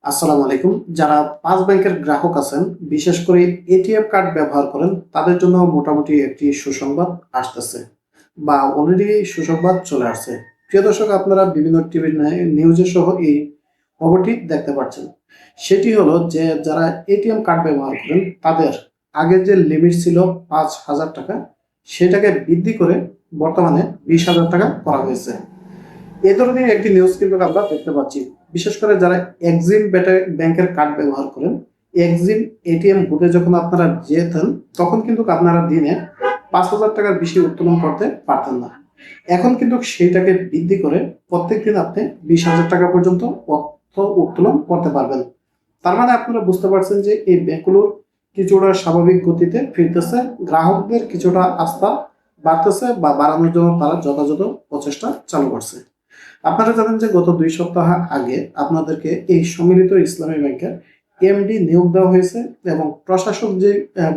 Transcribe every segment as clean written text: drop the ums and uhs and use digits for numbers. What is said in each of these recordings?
আসসালামু আলাইকুম। যারা পাঁচ ব্যাংকের গ্রাহক আছেন, বিশেষ করে এটিএম কার্ড ব্যবহার করেন, তাদের জন্য মোটামুটি একটি সুসংবাদ আসতেছে বা অলরেডি সুসংবাদ চলে আসছে। প্রিয় দর্শক, আপনারা বিভিন্ন টিভি নিউজে সহ এই খবরটি দেখতে পাচ্ছেন। সেটি হলো যে যারা এটিএম কার্ড ব্যবহার করেন, তাদের আগের যে লিমিট ছিল ৫,০০০ টাকা, সেটাকে বৃদ্ধি করে বর্তমানে ২০,০০০ টাকা করা হয়েছে। এই ধরনের একটি নিউজ কিন্তু আমরা দেখতে পাচ্ছি। বিশেষ করে যারা এক্সিম ব্যাংকের কার্ড ব্যবহার করেন, এক্সিম এটিএম বুথে যখন আপনারা যেতেন, তখন কিন্তু আপনারা দিনে ৫,০০০ টাকার বেশি উত্তোলন করতে পারতেন না। এখন কিন্তু সেইটাকে বৃদ্ধি করে প্রত্যেকদিন আপনি ২০,০০০ টাকা পর্যন্ত অর্থ উত্তোলন করতে পারবেন। তার মানে আপনারা বুঝতে পারছেন যে এই ব্যাংকগুলোর কিছুটা স্বাভাবিক গতিতে ফিরতেছে, গ্রাহকদের কিছুটা আস্থা বাড়তেছে বা বাড়ানোর জন্য তারা যথাযথ প্রচেষ্টা চালু করছে। আপনারা জানেন যে গত ২ সপ্তাহ আগে আপনাদেরকে এই সম্মিলিত ইসলামী ব্যাংকের এমডি নিয়োগ দেওয়া হয়েছে এবং প্রশাসক যে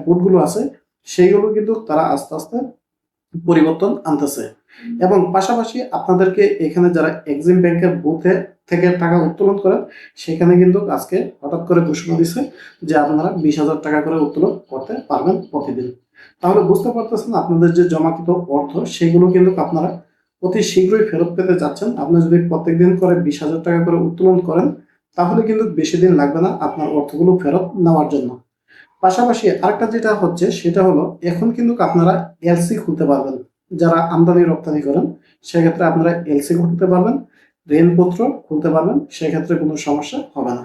বোর্ডগুলো আছে সেইগুলো কিন্তু তারা আস্তে আস্তে পরিবর্তন আনতেছে। এবং পাশাপাশি আপনাদেরকে এখানে যারা এক্সিম ব্যাংকের বুথে থেকে টাকা উত্তোলন করেন, সেখানে কিন্তু আজকে হঠাৎ করে ঘোষণা দিছে যে আপনারা ২০,০০০ টাকা করে উত্তোলন করতে পারবেন প্রতিদিন। তাহলে বুঝতে পারতেছেন আপনাদের যে জমাকৃত অর্থ সেগুলো কিন্তু আপনারা অতি শীঘ্রই ফেরত পেতে যাচ্ছেন। আপনি যদি প্রত্যেকদিন করে ২০,০০০ টাকা করে উত্তোলন করেন, তাহলে কিন্তু বেশি দিন লাগবে না আপনার অর্থগুলো ফেরত নেওয়ার জন্য। পাশাপাশি আরেকটা যেটা হচ্ছে সেটা হলো এখন কিন্তু আপনারা এলসি খুলতে পারবেন। যারা আমদানি রপ্তানি করেন সেক্ষেত্রে আপনারা এলসি খুলতে পারবেন, ঋণপত্র খুলতে পারবেন, সেক্ষেত্রে কোনো সমস্যা হবে না।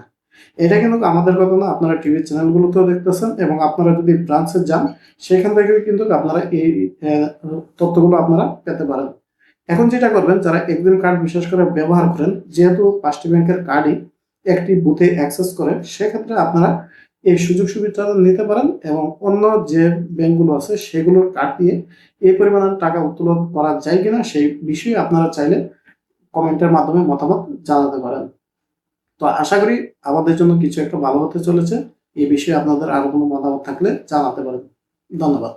এটা কিন্তু আমাদের কথা না, আপনারা টিভি চ্যানেলগুলোতেও দেখতেছেন এবং আপনারা যদি ব্রাঞ্চে যান সেখান থেকেও কিন্তু আপনারা এই তথ্যগুলো আপনারা পেতে পারেন। এখন যেটা করবেন, যারা এক্সিম কার্ড বিশেষ করে ব্যবহার করেন, যেহেতু ৫টি ব্যাংকের কার্ডই একটি বুথে অ্যাক্সেস করে, সেক্ষেত্রে আপনারা এই সুযোগ সুবিধাটা নিতে পারেন এবং অন্য যে ব্যাংকগুলো আছে সেগুলোর কার্ড দিয়ে এই পরিমাণের টাকা উত্তোলন করা যায় কিনা সেই বিষয়ে আপনারা চাইলে কমেন্টের মাধ্যমে মতামত জানাতে পারেন। তো আশা করি আমাদের জন্য কিছু একটা ভালো হতে চলেছে। এই বিষয়ে আপনাদের আরো কোনো মতামত থাকলে জানাতে পারেন। ধন্যবাদ।